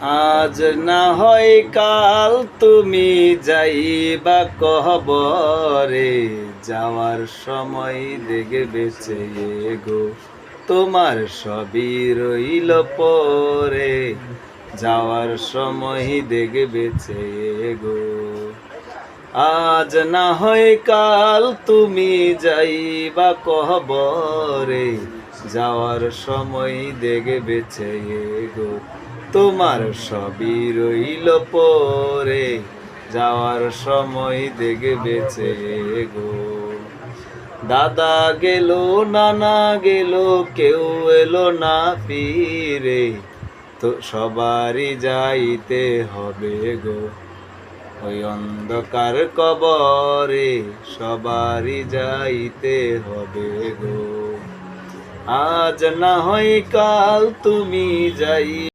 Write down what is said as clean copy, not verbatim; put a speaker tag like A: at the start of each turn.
A: আজ না হয় কাল তুমি যাইবা কবরে, যাওয়ার সময় দেখে বেঁচে গো তোমার সবই রইল পরে, যাওয়ার সময় দেখে বেঁচে গো। আজ না হয় কাল তুমি যাইবা কবরে, যাওয়ার সময় দেখে বেঁচে গো তোমার সবই রইল পরে, যাওয়ার সময় দেখে বেঁচে গো। দাদা গেল নানা গেল কেউ এলো না ফিরে, তো সবারই যাইতে হবে গো ওই অন্ধকার কবরে, সবারই যাইতে হবে গো। আজ না হয় কাল তুমি যাই